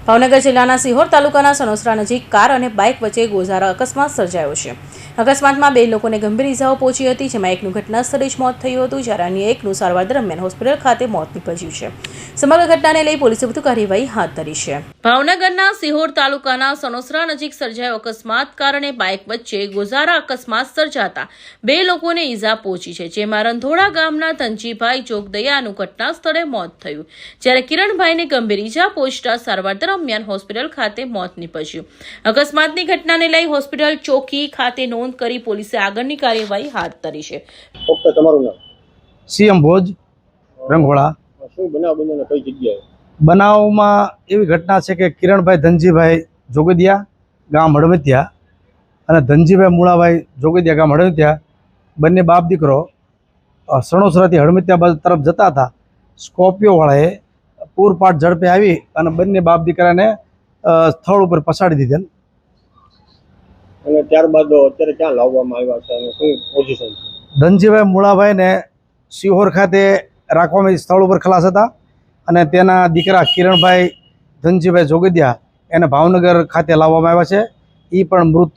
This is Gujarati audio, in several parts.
ભાવનગર જિલ્લાના સિહોર તાલુકાના સનોસરા નજીક કાર અને બાઇક વચ્ચે ગોઝારા અકસ્માત સર્જાયો છે। અકસ્માતમાં 2 લોકોને ગંભીર ઇજાઓ પહોંચી હતી, જેમાં એકનું ઘટના સ્થળે જ મોત થયું હતું, જ્યારે અન્ય એકનું સારવાર દરમિયાન હોસ્પિટલ ખાતે મોત નીપજ્યું છે। સમગ્ર ઘટનાને લઈ પોલીસે વધુ કાર્યવાહી હાથ ધરી છે। ભાવનગરના સિહોર તાલુકાના સનોસરા નજીક સર્જાયો અકસ્માત કાર અને બાઇક વચ્ચે ગોઝારા અકસ્માત સર્જાતા 2 લોકોને ઇજા પહોંચી છે, જેમાં રંધોડા ગામના ધનજીભાઈ જોગદયાનું ઘટના સ્થળે મોત થયું, જ્યારે કિરણભાઈને ગંભીર ઇજા પહોંચતા સારવાર દરમિયાન હોસ્પિટલ ખાતે મોત નીપજ્યું। અકસ્માતની ઘટનાને લઈ હોસ્પિટલ ચોકી ખાતે નોંધ કરી પોલીસે આગળની કાર્યવાહી હાથ ધરી છે। તમારું નામ? સીએમ ભોજ રંગોળા। શું બનાવ બન્યો, કઈ જગ્યાએ? બનાવમાં એવી ઘટના છે કે કિરણભાઈ ધનજીભાઈ જોગદિયા ગામ હળવતિયા અને ધનજીભાઈ મૂળાભાઈ જોગદિયા ગામ હળવતિયા બંને બાપ દીકરો સણોસરાથી હળવતિયા તરફ જતા હતા। સ્કોર્પિયો વાળાએ પૂરપાટ ઝડપે આવી અને બંને બાપ દીકરાને સ્થળ ઉપર પછાડી દીધેલ। અને ત્યારબાદ અત્યારે ક્યાં લાવવામાં આવ્યા છે અને શું પોઝિશન છે? ધનજીભાઈ મૂળાભાઈને સિહોર ખાતે રાખવામાં સ્થળ ઉપર ખલાસ હતા અને તેના દીકરા કિરણભાઈ ધનજીભાઈ જોગદિયા એને ભાવનગર ખાતે લાવવામાં આવ્યા છે। એ પણ મૃત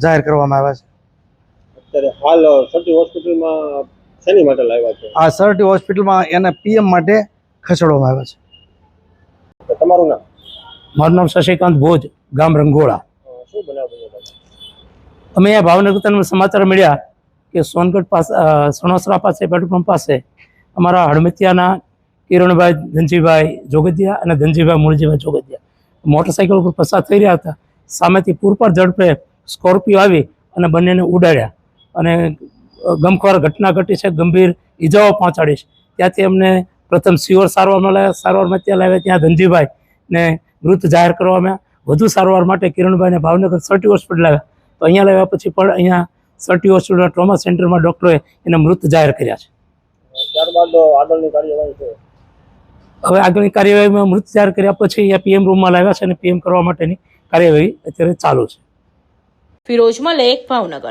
જાહેર કરવામાં આવ્યા છે। અત્યારે હાલ સટી હોસ્પિટલમાં શેની માટે લાવ્યા છે? આ સરટી હોસ્પિટલમાં એને પીએમ માટે ખસેડવામાં આવ્યા છે। તમારું નામ? મારું નામ શશિકાંત ભોજ, ગામ રંગોળા। શું બનાવ બન્યો? અમે અહીંયા ભાવનગર સમાચાર મળ્યા કે સોનગઢ પાસે સણોસરા પાસે પેટ્રોલ પંપ પાસે અમારા હળમતિયાના કિરણભાઈ ધનજીભાઈ જોગદિયા અને ધનજીભાઈ મૂળજીભાઈ જોગદિયા મોટરસાઇકલ ઉપર પસાર થઈ રહ્યા હતા। સામેથી પૂરપાટ ઝડપે સ્કોર્પિયો આવી અને બંનેને ઉડાડ્યા અને ગમખ્વાર ઘટના ઘટી છે, ગંભીર ઈજાઓ પહોંચાડી છે। ત્યાંથી અમને પ્રથમ સિહોર સારવારમાં લાવ્યા, સારવારમાં ત્યાં લાવ્યા, ત્યાં ધનજીભાઈને મૃત જાહેર કરવામાં, વધુ સારવાર માટે કિરણભાઈને ભાવનગર સરટી હોસ્પિટલ લાવ્યા, તો અહીંયા લાવ્યા પછી પણ અહીંયા સરટી હોસ્પિટલના ટ્રોમા સેન્ટરમાં ડૉક્ટરોએ એને મૃત જાહેર કર્યા છે। ત્યારબાદ આગળની કાર્યવાહી છે? હવે આગળની કાર્યવાહીમાં મૃત જાહેર કર્યા પછી અહીંયા પીએમ રૂમમાં લાવ્યા છે અને પીએમ કરવા માટેની કાર્યવાહી અત્યારે ચાલુ છે। ફિરોજ મલેક, ભાવનગર।